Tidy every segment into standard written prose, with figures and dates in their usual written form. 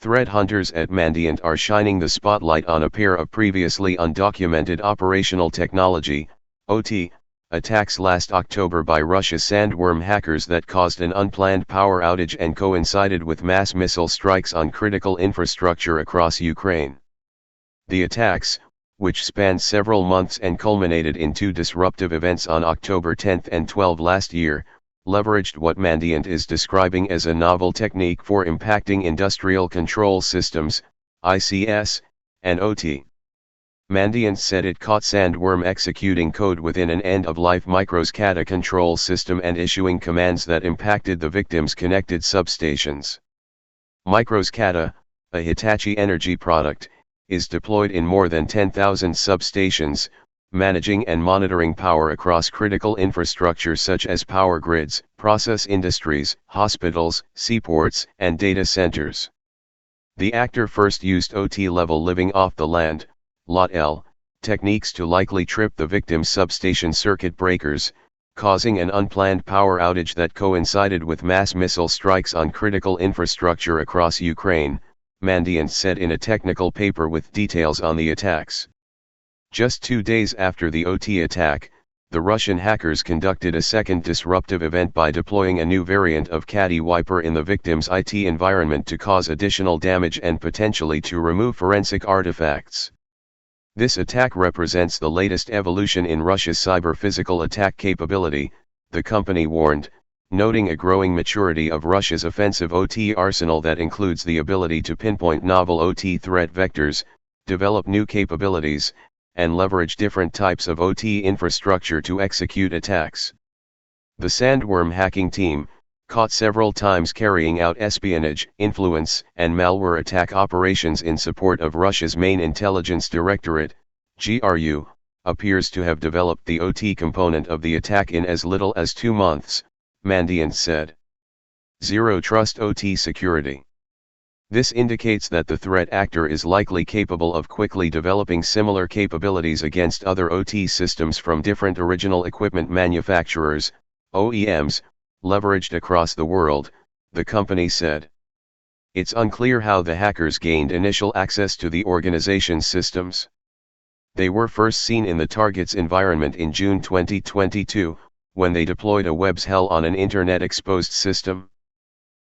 Threat hunters at Mandiant are shining the spotlight on a pair of previously undocumented operational technology, OT, attacks last October by Russia's Sandworm hackers that caused an unplanned power outage and coincided with mass missile strikes on critical infrastructure across Ukraine. The attacks, which spanned several months and culminated in two disruptive events on October 10 and 12 last year, leveraged what Mandiant is describing as a novel technique for impacting industrial control systems, ICS, and OT. Mandiant said it caught Sandworm executing code within an end-of-life microscada control system and issuing commands that impacted the victim's connected substations. Microscada, a Hitachi Energy product, is deployed in more than 10,000 substations, managing and monitoring power across critical infrastructure such as power grids, process industries, hospitals, seaports, and data centers. The actor first used OT-level living off the land, LOT-L, techniques to likely trip the victim's substation circuit breakers, causing an unplanned power outage that coincided with mass missile strikes on critical infrastructure across Ukraine, Mandiant said in a technical paper with details on the attacks. Just 2 days after the OT attack, the Russian hackers conducted a second disruptive event by deploying a new variant of Caddy Wiper in the victim's IT environment to cause additional damage and potentially to remove forensic artifacts. This attack represents the latest evolution in Russia's cyber-physical attack capability, the company warned, noting a growing maturity of Russia's offensive OT arsenal that includes the ability to pinpoint novel OT threat vectors, develop new capabilities, and leverage different types of OT infrastructure to execute attacks. The Sandworm hacking team, caught several times carrying out espionage, influence, and malware attack operations in support of Russia's main intelligence directorate, GRU, appears to have developed the OT component of the attack in as little as 2 months, Mandiant said. Zero Trust OT security. This indicates that the threat actor is likely capable of quickly developing similar capabilities against other OT systems from different original equipment manufacturers, OEMs, leveraged across the world, the company said. It's unclear how the hackers gained initial access to the organization's systems. They were first seen in the target's environment in June 2022, when they deployed a web's hell on an internet-exposed system.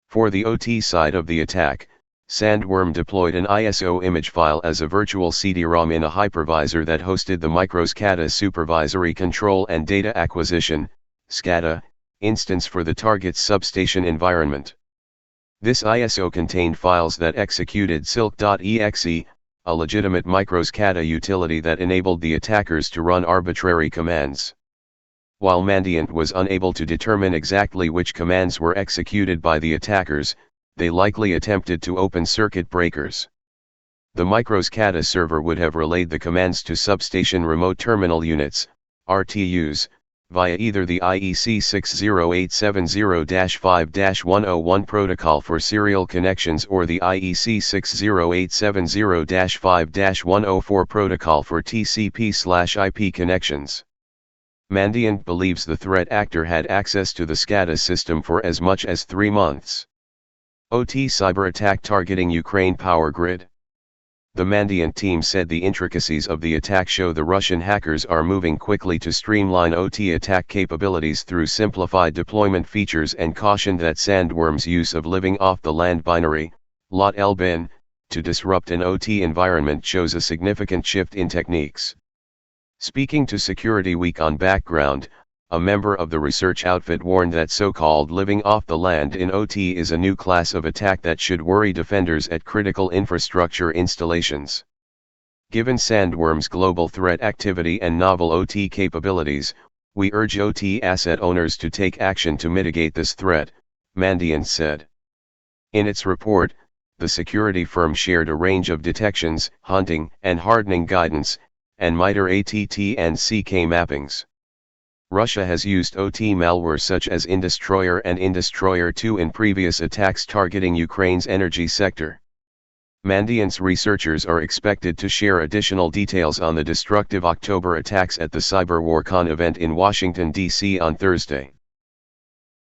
For the OT side of the attack, Sandworm deployed an ISO image file as a virtual CD-ROM in a hypervisor that hosted the microscada supervisory control and data acquisition, SCADA, instance for the target's substation environment. This ISO contained files that executed silk.exe, a legitimate microscada utility that enabled the attackers to run arbitrary commands. While Mandiant was unable to determine exactly which commands were executed by the attackers, they likely attempted to open circuit breakers. The microscada server would have relayed the commands to substation remote terminal units, RTUs, via either the IEC 60870-5-101 protocol for serial connections or the IEC 60870-5-104 protocol for TCP/IP connections. Mandiant believes the threat actor had access to the SCADA system for as much as 3 months. OT cyber attack targeting Ukraine power grid. The Mandiant team said the intricacies of the attack show the Russian hackers are moving quickly to streamline OT attack capabilities through simplified deployment features and cautioned that Sandworm's use of living off the land binary, LOT-L bin, to disrupt an OT environment shows a significant shift in techniques. Speaking to Security Week on Background, a member of the research outfit warned that so-called living off the land in OT is a new class of attack that should worry defenders at critical infrastructure installations. Given Sandworm's global threat activity and novel OT capabilities, we urge OT asset owners to take action to mitigate this threat, Mandiant said. In its report, the security firm shared a range of detections, hunting, and hardening guidance, and MITRE ATT and CK mappings. Russia has used OT malware such as Indestroyer and Indestroyer 2 in previous attacks targeting Ukraine's energy sector. Mandiant's researchers are expected to share additional details on the destructive October attacks at the CyberWarCon event in Washington, D.C. on Thursday.